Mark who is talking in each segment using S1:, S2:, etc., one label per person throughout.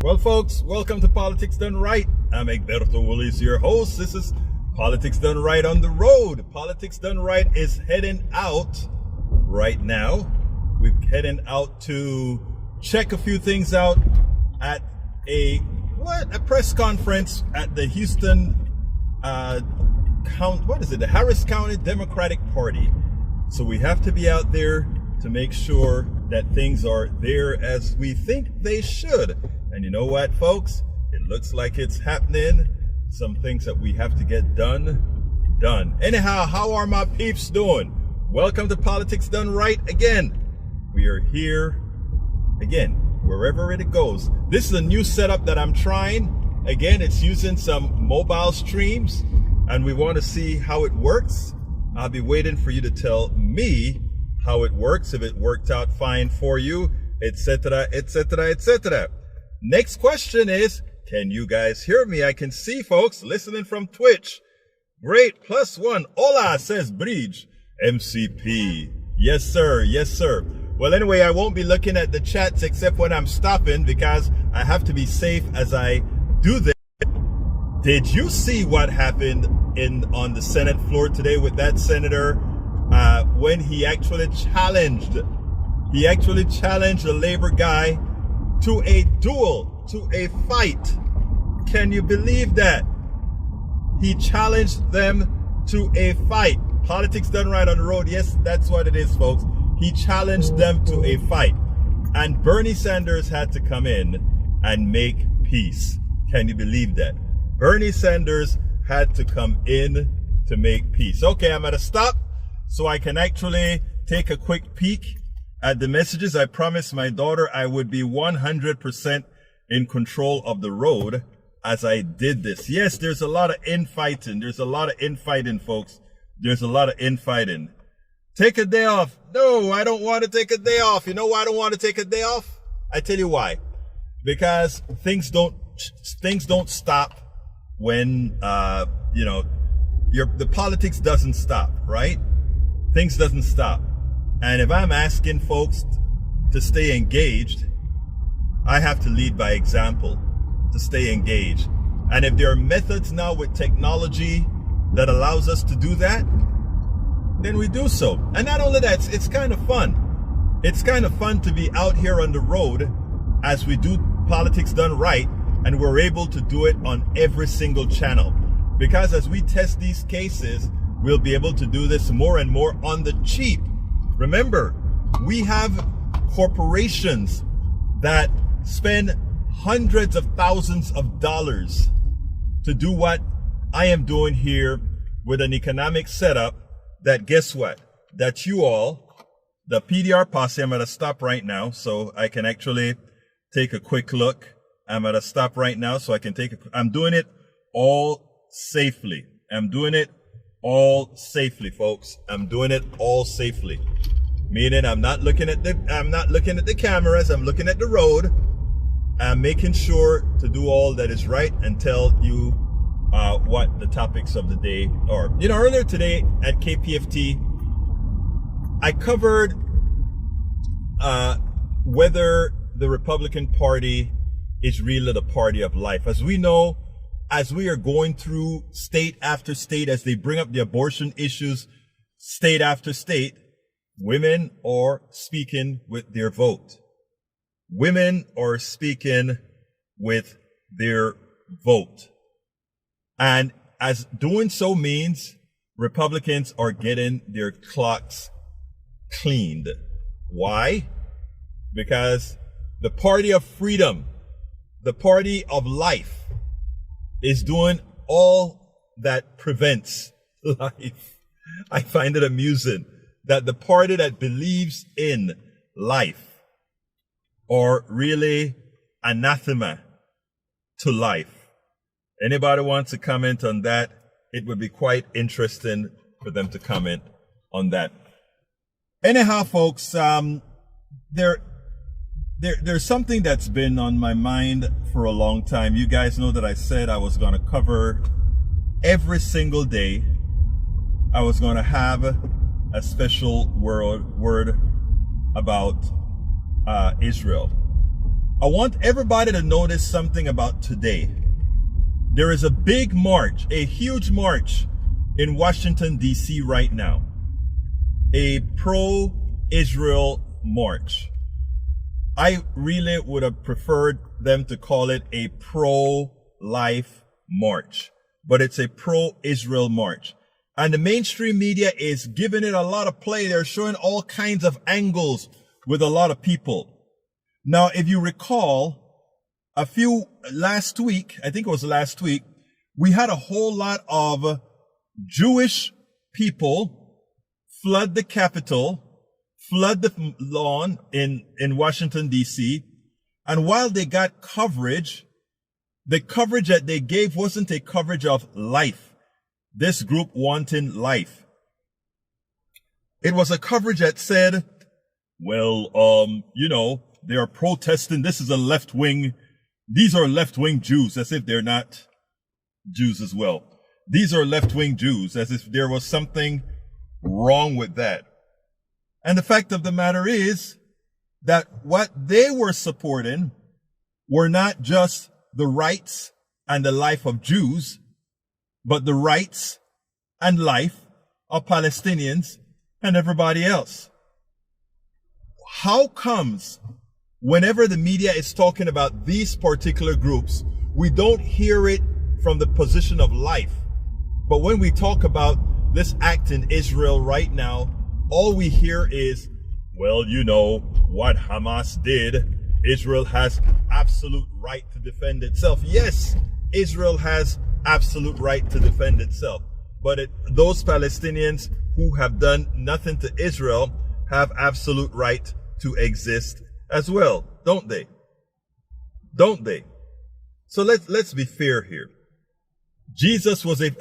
S1: Well, folks, welcome to Politics Done Right. I'm Egberto Willis, your host. This is Politics Done Right on the road. Politics Done Right is heading out right now. We're heading out to check a few things out at a press conference at the Houston the Harris County Democratic Party. So we have to be out there to make sure that things are there as we think they should. And you know what, folks? It looks like it's happening. Some things that we have to get done. Anyhow, how are my peeps doing? Welcome to Politics Done Right again. We are here again, wherever it goes. This is a new setup that I'm trying. Again, it's using some mobile streams, and we want to see how it works. I'll be waiting for you to tell me how it works, if it worked out fine for you, etc., etc., etc. Next question is, can you guys hear me? I can see folks listening from Twitch. Great, +1. Hola, says Bridge. MCP. Yes, sir. Yes, sir. Well, anyway, I won't be looking at the chats except when I'm stopping because I have to be safe as I do this. Did you see what happened on the Senate floor today with that senator when he actually challenged the Labor guy to a duel, to a fight? Can you believe that? He challenged them to a fight. Politics Done Right on the road. Yes, that's what it is, folks. He challenged them to a fight. And Bernie Sanders had to come in and make peace. Can you believe that? Bernie Sanders had to come in to make peace. Okay, I'm at a stop so I can actually take a quick peek at the messages. I promised my daughter I would be 100% in control of the road as I did this. Yes, there's a lot of infighting. There's a lot of infighting, folks. There's a lot of infighting. Take a day off. No, I don't want to take a day off. You know why I don't want to take a day off? I tell you why. Because things don't stop when the politics doesn't stop, right? Things doesn't stop. And if I'm asking folks to stay engaged, I have to lead by example to stay engaged. And if there are methods now with technology that allows us to do that, then we do so. And not only that, it's kind of fun. It's kind of fun to be out here on the road as we do Politics Done Right, and we're able to do it on every single channel. Because as we test these cases, we'll be able to do this more and more on the cheap. Remember, we have corporations that spend hundreds of thousands of dollars to do what I am doing here with an economic setup that, guess what? That you all, the PDR posse, I'm at a stop right now so I can actually take a quick look. I'm at a stop right now so I can I'm doing it all safely. I'm doing it all safely, folks. I'm doing it all safely. Meaning I'm not looking at the cameras, I'm looking at the road. I'm making sure to do all that is right and tell you what the topics of the day are. You know, earlier today at KPFT, I covered whether the Republican Party is really the party of life. As we know, as we are going through state after state, as they bring up the abortion issues, state after state, women are speaking with their vote. Women are speaking with their vote. And as doing so means Republicans are getting their clocks cleaned. Why? Because the party of freedom, the party of life, is doing all that prevents life. I find it amusing that the party that believes in life are really anathema to life. Anybody wants to comment on that? It would be quite interesting for them to comment on that. Anyhow, folks, there's something that's been on my mind for a long time. You guys know that I said I was going to cover every single day. I was going to have a special word about Israel. I want everybody to notice something about today. There is a big march, a huge march in Washington, D.C. right now. A pro-Israel march. I really would have preferred them to call it a pro-life march, but it's a pro-Israel march. And the mainstream media is giving it a lot of play. They're showing all kinds of angles with a lot of people. Now, if you recall, last week, I think it was last week, we had a whole lot of Jewish people flood the Capitol, flood the lawn in Washington, D.C. And while they got coverage, the coverage that they gave wasn't a coverage of life. This group wanting life. It was a coverage that said, well, they are protesting. This is a left-wing. These are left-wing Jews, as if they're not Jews as well. These are left-wing Jews, as if there was something wrong with that. And the fact of the matter is that what they were supporting were not just the rights and the life of Jews, but the rights and life of Palestinians and everybody else. How comes whenever the media is talking about these particular groups, we don't hear it from the position of life? But when we talk about this act in Israel right now, all we hear is, well, what Hamas did. Israel has absolute right to defend itself. Yes, Israel has absolute right to defend itself. But those Palestinians who have done nothing to Israel have absolute right to exist as well, don't they? Don't they? So let's be fair here. Jesus was a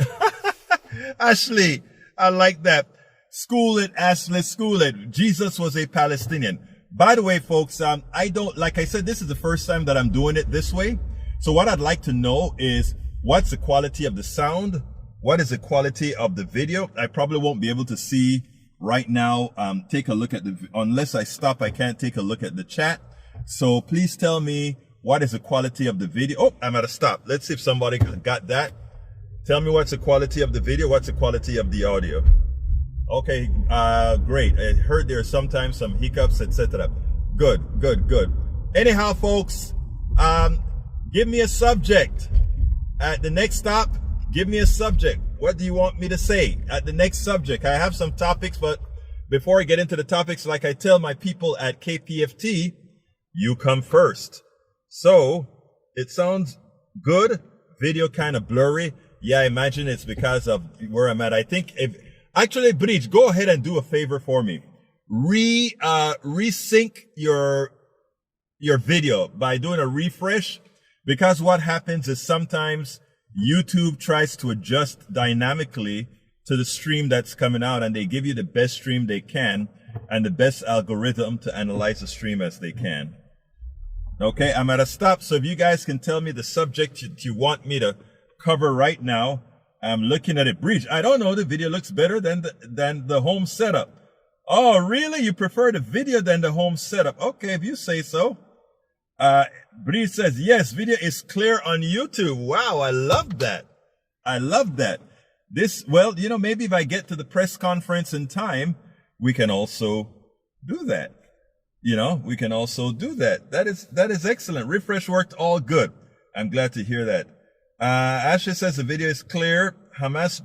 S1: Ashley, I like that. School it, Ashley, school it. Jesus was a Palestinian. By the way, folks, like I said, this is the first time that I'm doing it this way. So what I'd like to know is, what's the quality of the sound? What is the quality of the video? I probably won't be able to see right now. Take a look at unless I stop, I can't take a look at the chat. So please tell me, what is the quality of the video? Oh, I'm at a stop. Let's see if somebody got that. Tell me what's the quality of the video. What's the quality of the audio? Okay, great. I heard there are sometimes some hiccups, etc. Good. Anyhow, folks, give me a subject. At the next stop, give me a subject. What do you want me to say at the next subject? I have some topics, but before I get into the topics, like I tell my people at KPFT, you come first. So it sounds good. Video kind of blurry. Yeah, I imagine it's because of where I'm at. I think actually, Bridge, go ahead and do a favor for me. Resync your video by doing a refresh, because what happens is sometimes YouTube tries to adjust dynamically to the stream that's coming out, and they give you the best stream they can and the best algorithm to analyze the stream as they can. Okay, I'm at a stop, so if you guys can tell me the subject you want me to cover right now. I'm looking at it. Breach, I don't know, the video looks better than the home setup. Oh, really? You prefer the video than the home setup? Okay, if you say so. Breach says, yes, video is clear on YouTube. Wow, I love that. I love that. Maybe if I get to the press conference in time, we can also do that. We can also do that. That is excellent. Refresh worked all good. I'm glad to hear that. Ashley says the video is clear. Hamas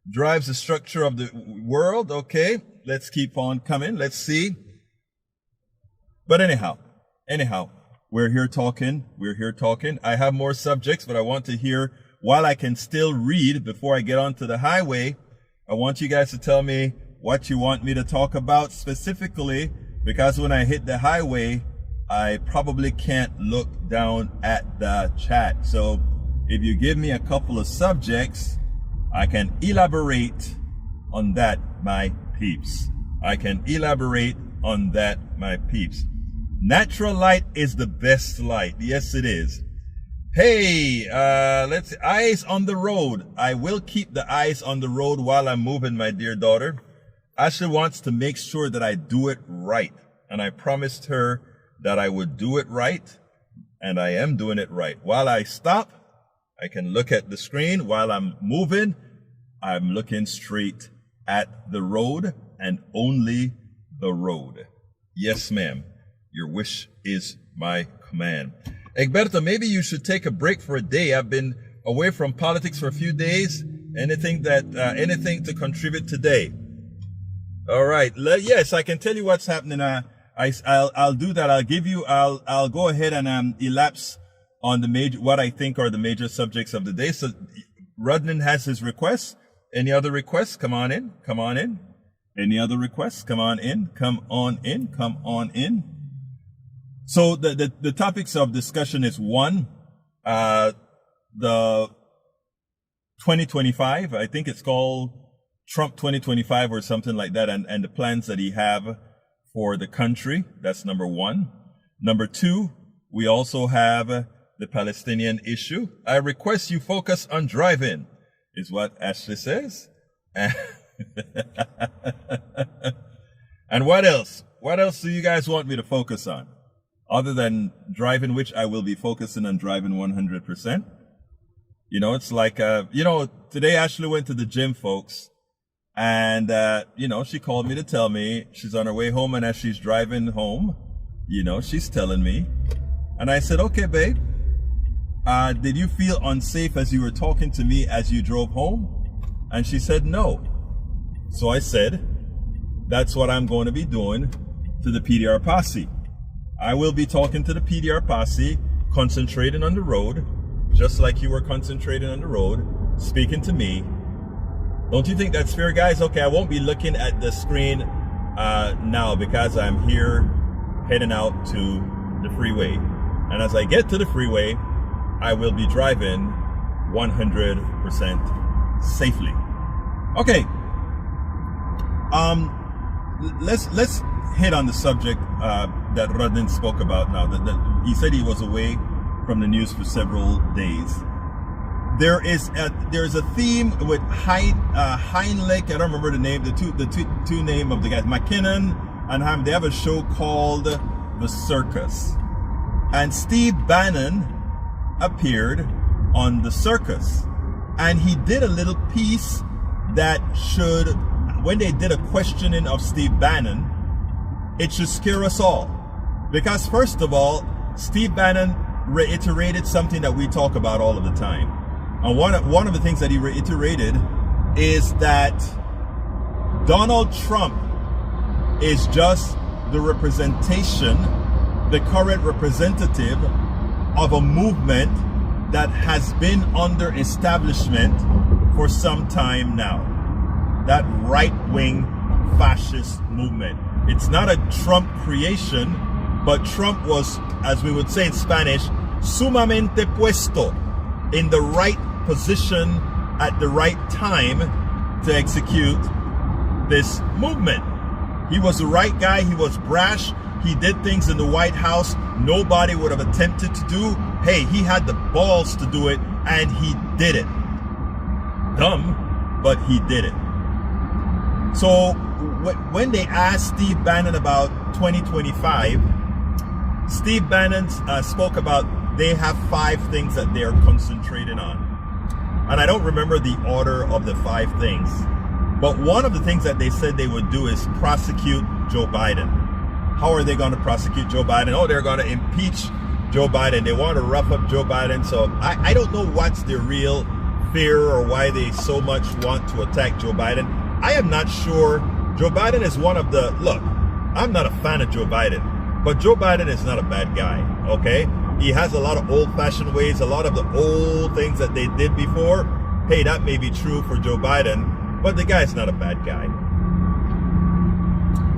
S1: drives the structure of the world. Okay, let's keep on coming. Let's see. But anyhow, we're here talking. I have more subjects, but I want to hear, while I can still read before I get onto the highway, I want you guys to tell me what you want me to talk about specifically, because when I hit the highway, I probably can't look down at the chat. So if you give me a couple of subjects, I can elaborate on that, my peeps. Natural light is the best light. Yes, it is. Hey, let's see. Eyes on the road. I will keep the eyes on the road while I'm moving, my dear daughter. Ashley wants to make sure that I do it right. And I promised her that I would do it right. and I am doing it right. While I stop, I can look at the screen. While I'm moving, I'm looking straight at the road and only the road. Yes, ma'am. Your wish is my command. Egberto, maybe you should take a break for a day. I've been away from politics for a few days. Anything to contribute today? All right. Yes, I can tell you what's happening. I'll do that. I'll go ahead and elapse on what I think are the major subjects of the day. So Rudnan has his requests. Any other requests? Come on in. Come on in. Any other requests? Come on in. Come on in. Come on in. So the topics of discussion is one, the 2025, I think it's called Trump 2025 or something like that, and the plans that he have for the country. That's number one. Number two, we also have the Palestinian issue. I request you focus on driving, is what Ashley says. And what else? What else do you guys want me to focus on? Other than driving, which I will be focusing on driving 100%. You know, it's like, today Ashley went to the gym, folks. And, she called me to tell me she's on her way home. And as she's driving home, she's telling me. And I said, okay, babe, did you feel unsafe as you were talking to me as you drove home? And she said, no. So I said, that's what I'm going to be doing to the PDR posse. I will be talking to the PDR posse, concentrating on the road, just like you were concentrating on the road, speaking to me. Don't you think that's fair, guys? Okay, I won't be looking at the screen now because I'm here heading out to the freeway. And as I get to the freeway, I will be driving 100% safely. Okay. Let's hit on the subject that Rudnan spoke about now. He said he was away from the news for several days. There's a theme with Heinrich. I don't remember the name. The two name of the guys, McKinnon and Ham. They have a show called The Circus, and Steve Bannon appeared on The Circus, and he did a little piece that should, when they did a questioning of Steve Bannon, it should scare us all. Because first of all, Steve Bannon reiterated something that we talk about all of the time. And one of the things that he reiterated is that Donald Trump is just the representation, the current representative of a movement that has been under establishment for some time now. That right-wing fascist movement. It's not a Trump creation, but Trump was, as we would say in Spanish, sumamente puesto, in the right position at the right time to execute this movement. He was the right guy. He was brash. He did things in the White House nobody would have attempted to do. Hey, he had the balls to do it, and he did it. Dumb, but he did it. So when they asked Steve Bannon about 2025, Steve Bannon spoke about they have 5 things that they're concentrating on. And I don't remember the order of the 5 things. But one of the things that they said they would do is prosecute Joe Biden. How are they going to prosecute Joe Biden? Oh, they're going to impeach Joe Biden. They want to rough up Joe Biden. So I don't know what's their real fear or why they so much want to attack Joe Biden. I am not sure. Joe Biden is one of the, look, I'm not a fan of Joe Biden, but Joe Biden is not a bad guy, okay? He has a lot of old-fashioned ways, a lot of the old things that they did before. Hey, that may be true for Joe Biden, but the guy's not a bad guy.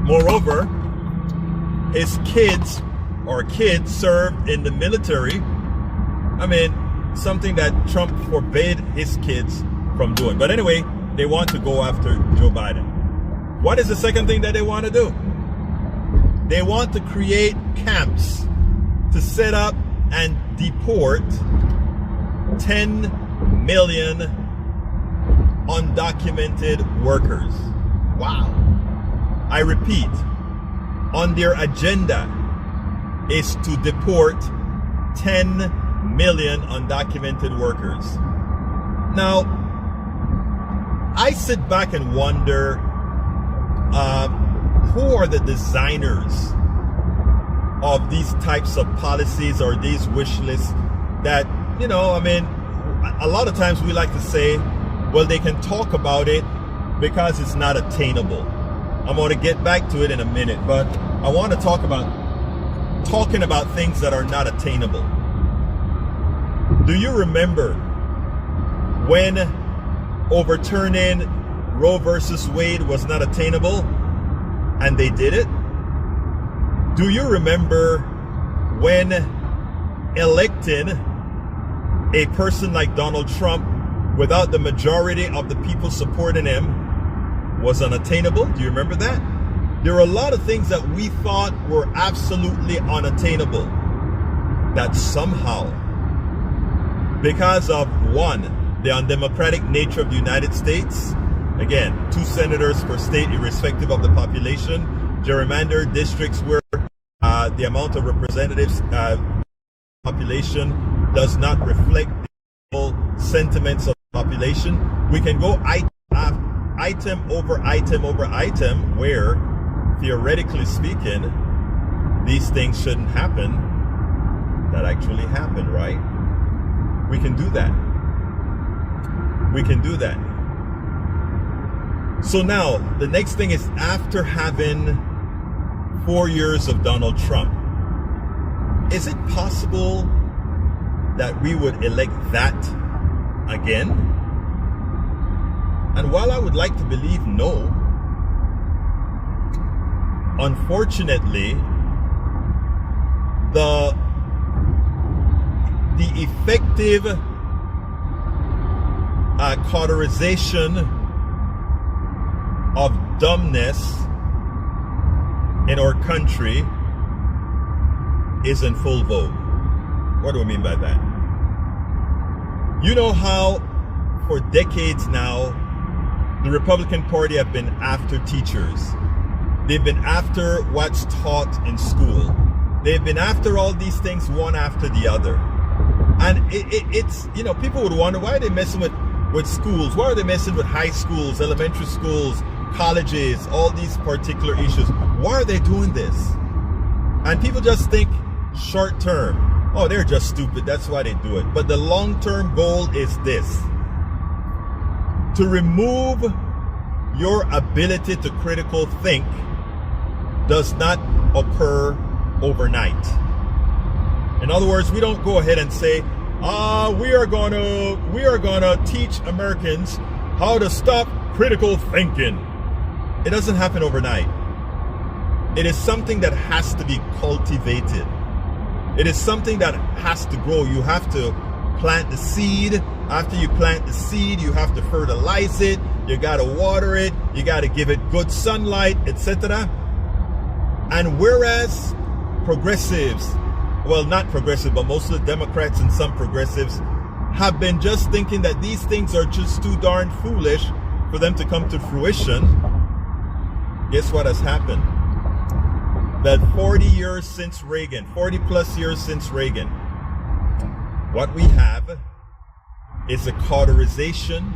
S1: Moreover, his kids served in the military. I mean, something that Trump forbade his kids from doing. But anyway, they want to go after Joe Biden. What is the second thing that they want to do? They want to create camps to set up and deport 10 million undocumented workers. Wow. I repeat, on their agenda is to deport 10 million undocumented workers. Now, I sit back and wonder, who are the designers of these types of policies or these wish lists that, a lot of times we like to say, well, they can talk about it because it's not attainable. I'm going to get back to it in a minute, but I want to talking about things that are not attainable. Do you remember when overturning Roe versus Wade was not attainable and they did it? Do you remember when electing a person like Donald Trump without the majority of the people supporting him was unattainable? Do you remember that? There are a lot of things that we thought were absolutely unattainable that somehow, because of one, the undemocratic nature of the United States, again, 2 senators per state irrespective of the population, gerrymandered districts where the amount of representatives population does not reflect the sentiments of the population. We can go item over item over item where, theoretically speaking, these things shouldn't happen that actually happen, right? We can do that. We can do that. So now, the next thing is, after having 4 years of Donald Trump, is it possible that we would elect that again? And while I would like to believe no, unfortunately, the effective cauterization of dumbness in our country is in full vogue. What do I mean by that? You know how for decades now the Republican Party have been after teachers. They've been after what's taught in school. They've been after all these things one after the other. And it's, people would wonder, why are they messing with schools? Why are they messing with high schools, elementary schools, colleges, all these particular issues? Why are they doing this? And people just think short term, oh, they're just stupid, that's why they do it. But the long-term goal is this: to remove your ability to critical think does not occur overnight. In other words, we don't go ahead and say, we are gonna teach Americans how to stop critical thinking. It doesn't happen overnight. It is something that has to be cultivated. It is something that has to grow. You have to plant the seed. After you plant the seed, you have to fertilize it. You got to water it. You got to give it good sunlight, etc. And whereas progressives, well, not progressive, but most of the Democrats and some progressives have been just thinking that these things are just too darn foolish for them to come to fruition, guess what has happened? That 40 years since Reagan, 40 plus years since Reagan, what we have is a cauterization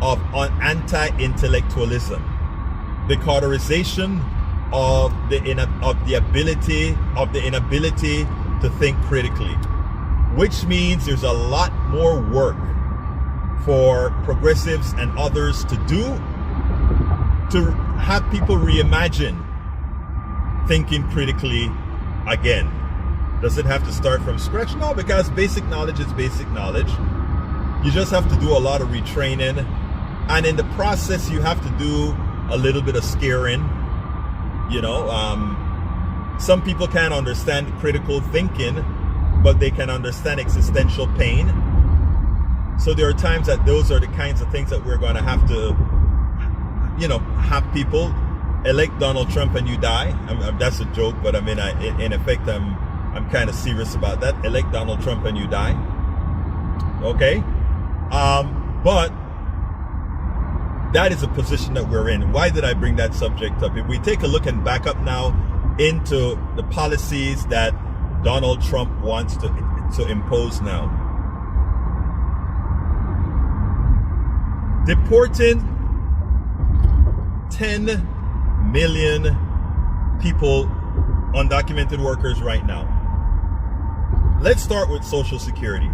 S1: of anti-intellectualism, the cauterization of the inability to think critically, which means there's a lot more work for progressives and others to do to have people reimagine thinking critically again. Does it have to start from scratch? No, because basic knowledge is basic knowledge. You just have to do a lot of retraining, and in the process you have to do a little bit of scaring. Some people can't understand critical thinking, but they can understand existential pain. So there are times that those are the kinds of things that we're going to have to, have people elect Donald Trump and you die. That's a joke, but in effect, I'm kind of serious about that. Elect Donald Trump and you die. Okay? But that is a position that we're in. Why did I bring that subject up? If we take a look and back up now into the policies that Donald Trump wants to impose now. Deporting 10 million people, undocumented workers right now. Let's start with Social Security.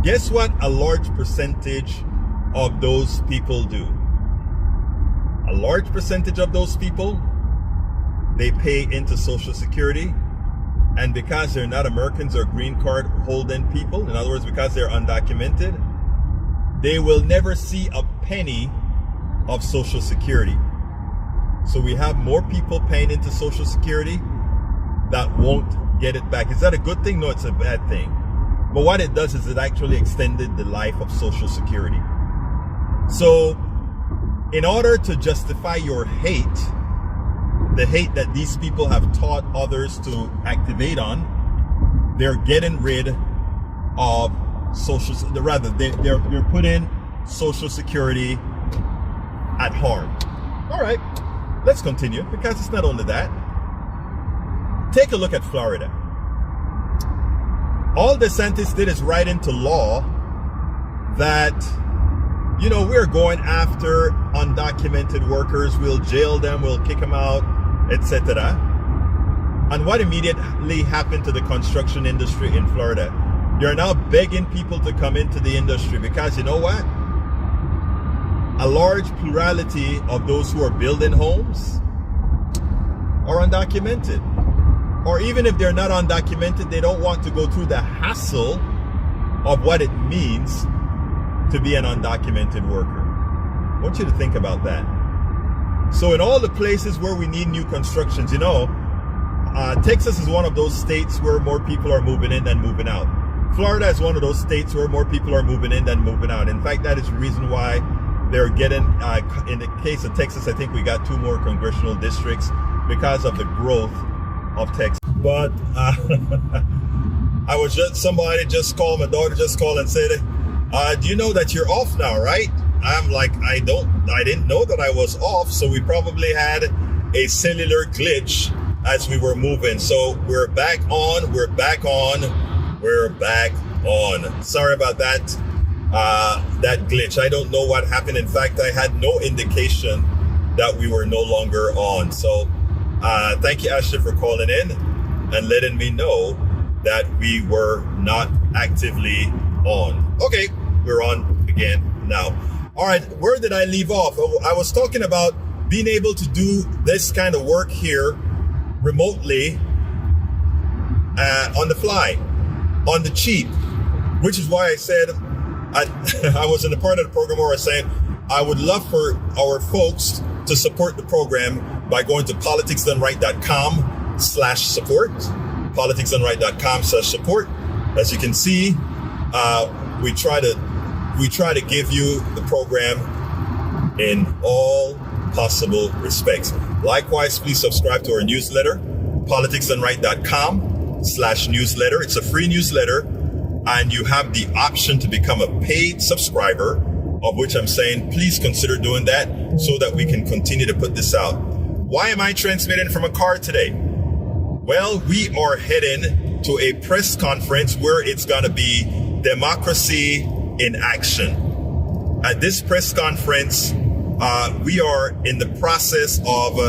S1: Guess what a large percentage of those people do? A large percentage of those people, they pay into Social Security, and because they're not Americans or green card holding people, in other words, because they're undocumented, they will never see a penny of Social Security. So we have more people paying into Social Security that won't get it back. Is that a good thing? No, it's a bad thing. But what it does is it actually extended the life of Social Security. So in order to justify your hate, the hate that these people have taught others to activate on, they're getting rid of they're putting Social Security at harm. All right, let's continue, because it's not only that. Take a look at Florida. All DeSantis did is write into law that, we're going after undocumented workers, we'll jail them, we'll kick them out, etc. And what immediately happened to the construction industry in Florida? They're now begging people to come into the industry, because you know what? A large plurality of those who are building homes are undocumented. Or even if they're not undocumented, they don't want to go through the hassle of what it means to be an undocumented worker. I want you to think about that. So in all the places where we need new constructions, Texas is one of those states where more people are moving in than moving out. Florida is one of those states where more people are moving in than moving out. In fact, that is the reason why they're getting, in the case of Texas, I think we got 2 more congressional districts because of the growth of Texas. But somebody just called, my daughter just called and said, do you know that you're off now, right? I'm like, I didn't know that I was off. So we probably had a cellular glitch as we were moving. So we're back on. Sorry about that glitch. I don't know what happened. In fact, I had no indication that we were no longer on. So thank you, Ashley, for calling in and letting me know that we were not actively on. Okay, we're on again now. All right, where did I leave off? I was talking about being able to do this kind of work here remotely, on the fly, on the cheap, which is why I said I was in the part of the program where I was saying I would love for our folks to support the program by going to politicsdoneright.com/support, politicsdoneright.com/support. As you can see, we try to give you the program in all possible respects. Likewise, please subscribe to our newsletter, politicsdoneright.com/newsletter. It's a free newsletter, and you have the option to become a paid subscriber, of which I'm saying, please consider doing that so that we can continue to put this out. Why am I transmitting from a car today? Well, we are heading to a press conference where it's going to be democracy in action. At this press conference, we are in the process of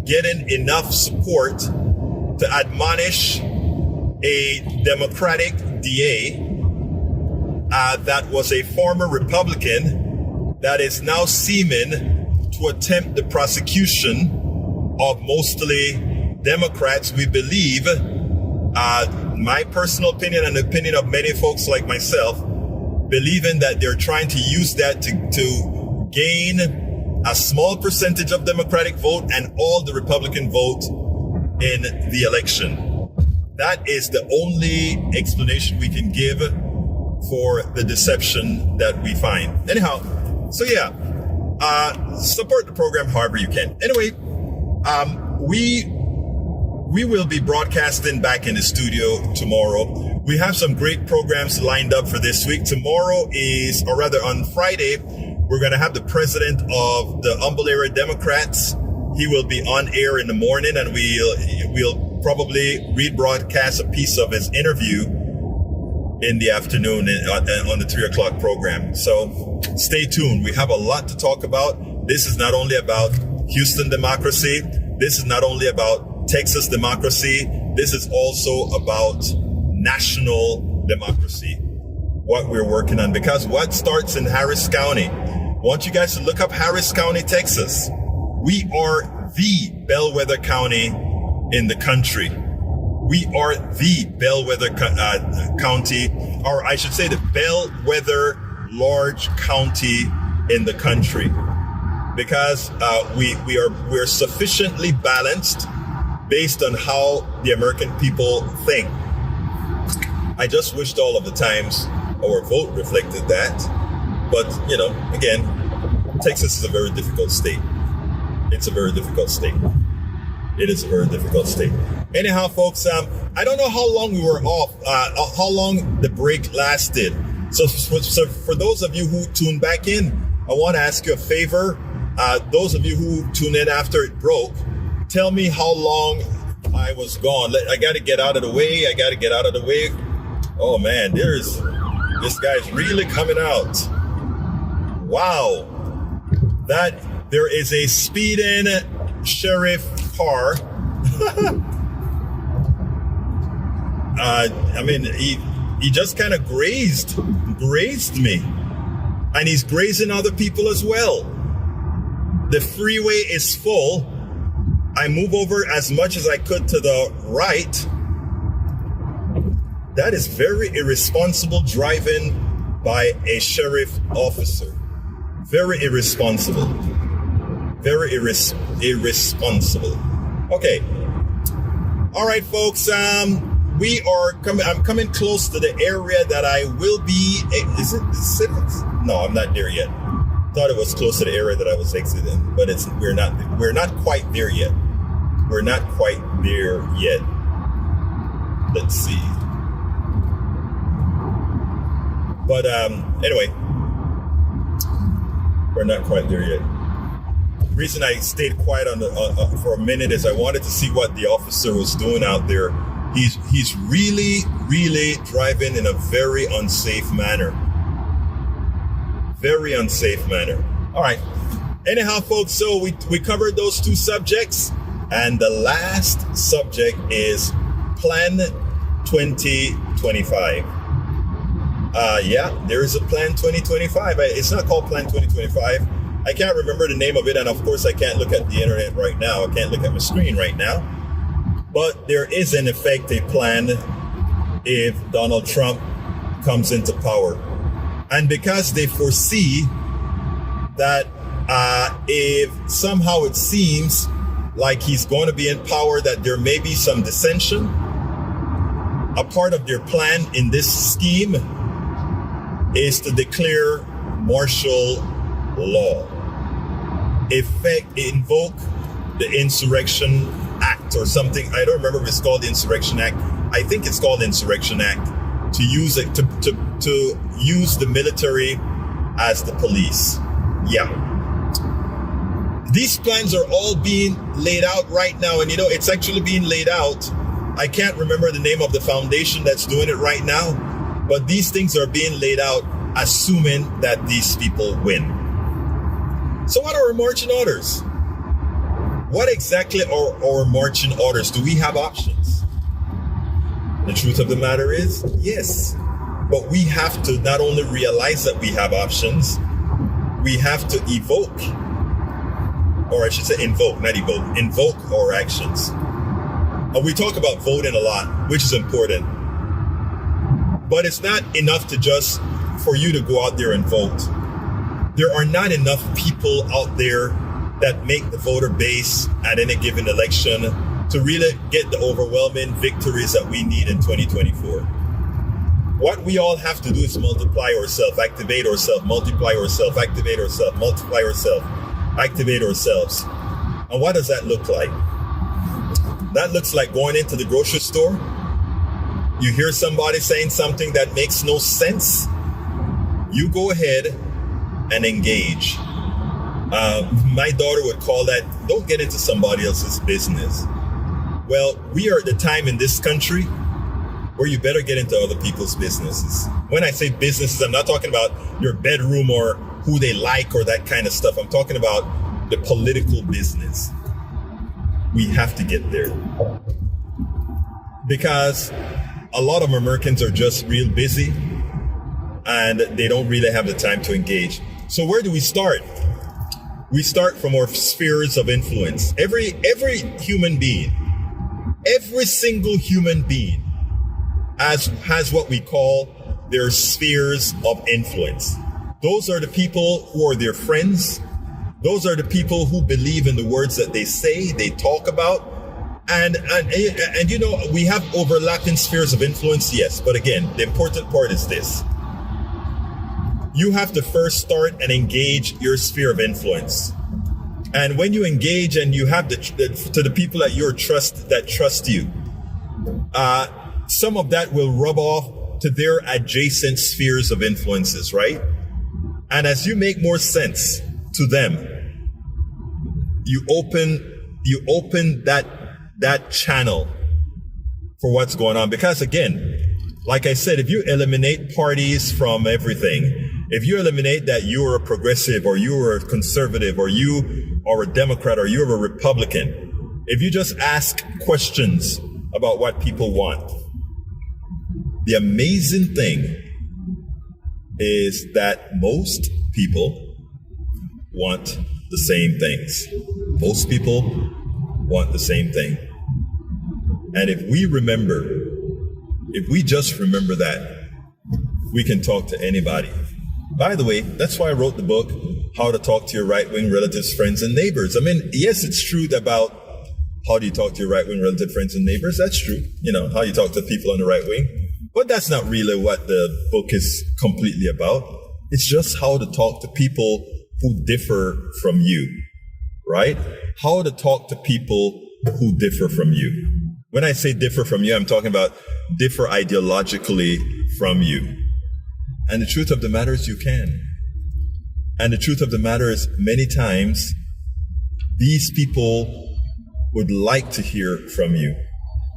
S1: getting enough support to admonish a Democratic DA that was a former Republican that is now seeming to attempt the prosecution of mostly Democrats. We believe, my personal opinion and the opinion of many folks like myself, believing that they're trying to use that to gain a small percentage of Democratic vote and all the Republican vote in the election. That is the only explanation we can give for the deception that we find. Anyhow, so yeah, support the program however you can. Anyway, we will be broadcasting back in the studio tomorrow. We have some great programs lined up for this week. Tomorrow is, or rather on Friday, we're going to have the president of the Humble Area Democrats. He will be on air in the morning, and we'll probably rebroadcast a piece of his interview in the afternoon on the 3 o'clock program. So stay tuned. We have a lot to talk about. This is not only about Houston democracy. This is not only about Texas democracy. This is also about national democracy, what we're working on. Because what starts in Harris County, I want you guys to look up Harris County, Texas. We are the bellwether county in the country. We are the bellwether county, or I should say the bellwether large county in the country, because we're sufficiently balanced based on how the American people think. I just wished all of the times our vote reflected that. But, again, Texas is a very difficult state. It's a very difficult state. It is a very difficult state. Anyhow, folks, I don't know how long we were off, how long the break lasted. So for those of you who tuned back in, I want to ask you a favor. Those of you who tuned in after it broke, tell me how long I was gone. I got to get out of the way. Oh, man, this guy's really coming out. Wow. That there is a speeding sheriff car. He just kind of grazed me, and he's grazing other people as well. The freeway is full. I move over as much as I could to the right. That is very irresponsible driving by a sheriff officer. Very irresponsible. Very irresponsible. Okay. All right, folks. We are coming. I'm coming close to the area that I will be. Is it the cities? No, I'm not there yet. Thought it was close to the area that I was exiting, but we're not quite there yet. We're not quite there yet. Let's see. But anyway, we're not quite there yet. The reason I stayed quiet for a minute is I wanted to see what the officer was doing out there. He's really, really driving in a very unsafe manner. Very unsafe manner. All right. Anyhow, folks, so we covered those two subjects. And the last subject is Plan 2025. There is a Plan 2025. It's not called Plan 2025. I can't remember the name of it. And of course, I can't look at the internet right now. I can't look at my screen right now. But there is, in effect, a plan if Donald Trump comes into power. And because they foresee that if somehow it seems like he's going to be in power, that there may be some dissension, a part of their plan in this scheme is to declare martial law. Invoke the Insurrection Act or something. I don't remember if it's called the Insurrection Act. I think it's called the Insurrection Act, to use it to use the military as the police. Yeah. These plans are all being laid out right now, and it's actually being laid out. I can't remember the name of the foundation that's doing it right now, but these things are being laid out assuming that these people win. So what are our marching orders? What exactly are our marching orders? Do we have options? The truth of the matter is, yes. But we have to not only realize that we have options, we have to invoke our actions. And we talk about voting a lot, which is important. But it's not enough for you to go out there and vote. There are not enough people out there that make the voter base at any given election to really get the overwhelming victories that we need in 2024. What we all have to do is multiply ourselves, activate ourselves, multiply ourselves, activate ourselves, multiply ourselves, activate ourselves. And what does that look like? That looks like going into the grocery store. You hear somebody saying something that makes no sense. You go ahead and engage. My daughter would call that, don't get into somebody else's business. Well, we are at the time in this country where you better get into other people's businesses. When I say businesses, I'm not talking about your bedroom or who they like or that kind of stuff. I'm talking about the political business. We have to get there. Because a lot of Americans are just real busy and they don't really have the time to engage. So where do we start? We start from our spheres of influence. Every human being, every single human being has what we call their spheres of influence. Those are the people who are their friends. Those are the people who believe in the words that they say, they talk about. And you know, we have overlapping spheres of influence, yes. But again, the important part is this. You have to first start and engage your sphere of influence. And when you engage and you have to the people that that trust you, some of that will rub off to their adjacent spheres of influences, right? And as you make more sense to them, you open that channel for what's going on. Because again, like I said, if you eliminate parties from everything, if you eliminate that you're a progressive or you're a conservative or you are a Democrat or you're a Republican, if you just ask questions about what people want, the amazing thing is that most people want the same things. Most people want the same thing. And if we just remember that, we can talk to anybody. By the way, that's why I wrote the book, How to Talk to Your Right-Wing Relatives, Friends, and Neighbors. I mean, yes, it's true about how do you talk to your right-wing relative friends and neighbors. That's true. You know, how you talk to people on the right wing. But that's not really what the book is completely about. It's just how to talk to people who differ from you, right? How to talk to people who differ from you. When I say differ from you, I'm talking about differ ideologically from you. And the truth of the matter is you can. And the truth of the matter is many times these people would like to hear from you.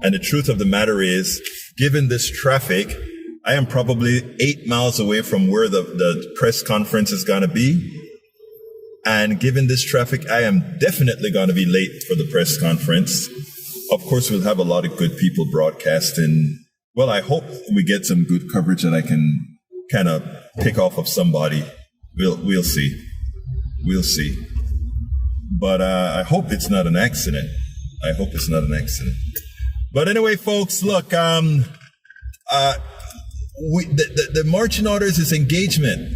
S1: And the truth of the matter is, given this traffic, I am probably 8 miles away from where the press conference is going to be. And given this traffic, I am definitely going to be late for the press conference. Of course, we'll have a lot of good people broadcasting. Well, I hope we get some good coverage that I can kind of pick off of somebody. We'll see. We'll see. But I hope it's not an accident. I hope it's not an accident. But anyway, folks, look, the marching orders is engagement.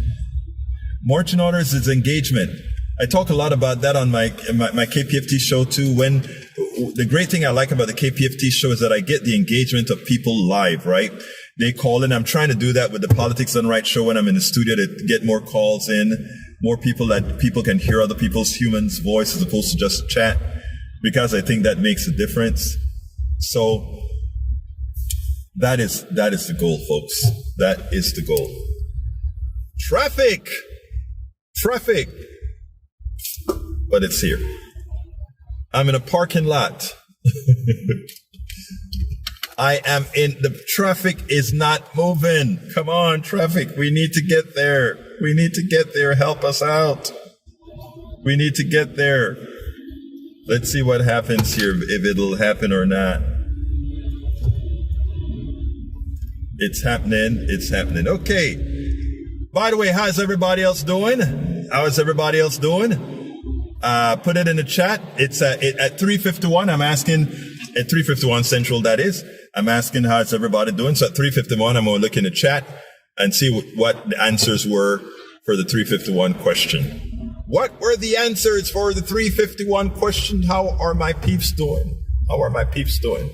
S1: Marching orders is engagement. I talk a lot about that on my KPFT show too. When the great thing I like about the KPFT show is that I get the engagement of people live, right? They call in. I'm trying to do that with the Politics Done Right show when I'm in the studio to get more calls in, more people that people can hear other people's humans' voice as opposed to just chat, because I think that makes a difference. So that is the goal, folks. That is the goal. Traffic. But it's here. I'm in a parking lot. I am in the traffic is not moving. Come on, traffic. We need to get there. We need to get there. Help us out. We need to get there. Let's see what happens here, if it'll happen or not. It's happening. It's happening. Okay. By the way, how's everybody else doing? How is everybody else doing? Put it in the chat. It's at 3:51. I'm asking at 3:51 Central. That is. I'm asking how's everybody doing. So at 3:51, I'm going to look in the chat and see what the answers were for the 3:51 question. What were the answers for the 3:51 question? How are my peeps doing? How are my peeps doing?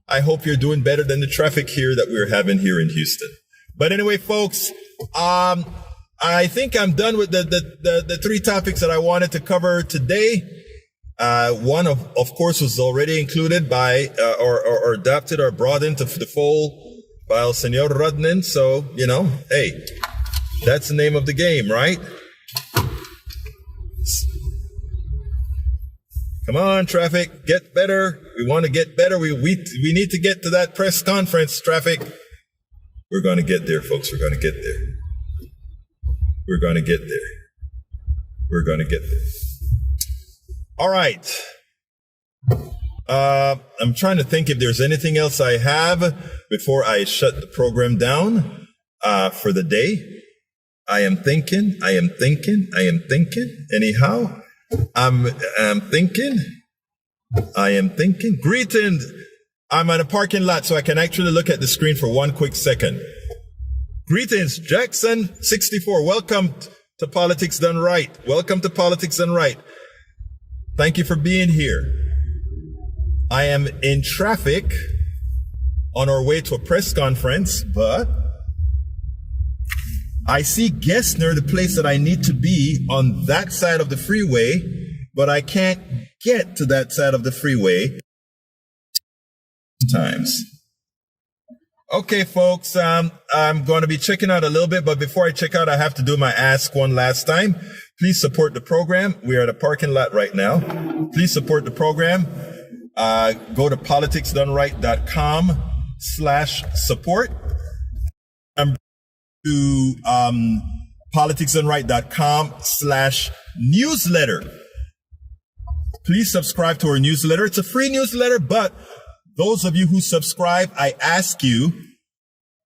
S1: I hope you're doing better than the traffic here that we're having here in Houston. But anyway, folks, I think I'm done with the three topics that I wanted to cover today. One of course was already included by or adapted or brought into the fold by El Señor Rodnan. So, you know, hey, that's the name of the game, right? Come on, traffic, get better. We want to get better. We need to get to that press conference, traffic. We're going to get there, folks. We're going to get there. We're going to get there. We're going to get there. All right. I'm trying to think if there's anything else I have before I shut the program down for the day. I am thinking. Anyhow, I'm thinking. Greetings. I'm at a parking lot, so I can actually look at the screen for one quick second. Greetings, Jackson 64. Welcome to Politics Done Right. Welcome to Politics Done Right. Thank you for being here. I am in traffic on our way to a press conference, but I see Gessner, the place that I need to be, on that side of the freeway, but I can't get to that side of the freeway sometimes. Okay, folks, I'm going to be checking out a little bit, but before I check out, I have to do my ask one last time. Please support the program. We are at a parking lot right now. Please support the program. Go to politicsdoneright.com/support. To politicsdoneright.com/newsletter. Please subscribe to our newsletter. It's a free newsletter, but those of you who subscribe, I ask you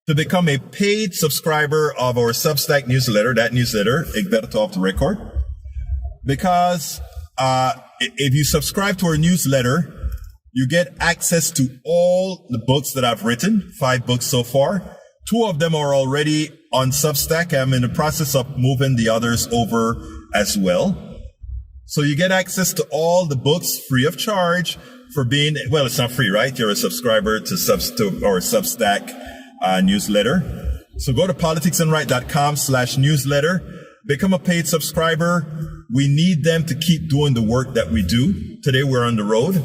S1: to become a paid subscriber of our Substack newsletter, that newsletter, Egberto Off the Record. Because if you subscribe to our newsletter, you get access to all the books that I've written, 5 books so far. 2 of them are already on Substack. I'm in the process of moving the others over as well. So you get access to all the books free of charge for being, well, it's not free, right? You're a subscriber to our Substack newsletter. So go to politicsdoneright.com/newsletter. Become a paid subscriber. We need them to keep doing the work that we do. Today we're on the road,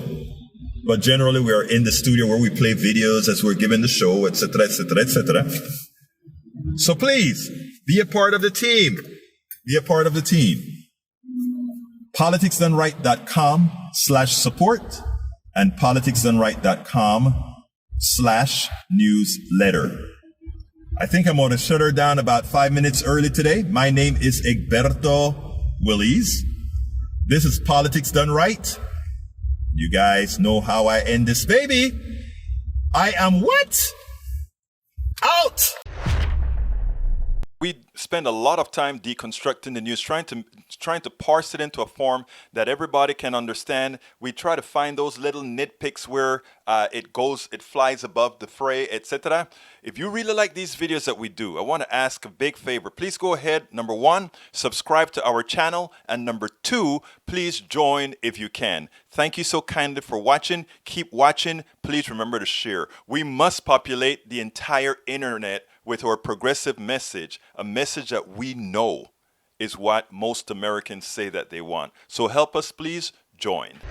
S1: but generally we are in the studio where we play videos as we're giving the show, etc., etc., etc. So please be a part of the team. Be a part of the team. politicsdoneright.com/support and politicsdoneright.com/newsletter. I think I'm going to shut her down about 5 minutes early today. My name is Egberto Willies. This is Politics Done Right. You guys know how I end this baby. I am what? Out!
S2: We spend a lot of time deconstructing the news, trying to parse it into a form that everybody can understand. We try to find those little nitpicks where it flies above the fray, etc. If you really like these videos that we do, I want to ask a big favor. Please go ahead. Number 1, subscribe to our channel. And number 2, please join if you can. Thank you so kindly for watching. Keep watching. Please remember to share. We must populate the entire internet with our progressive message, a message that we know is what most Americans say that they want. So help us, please join.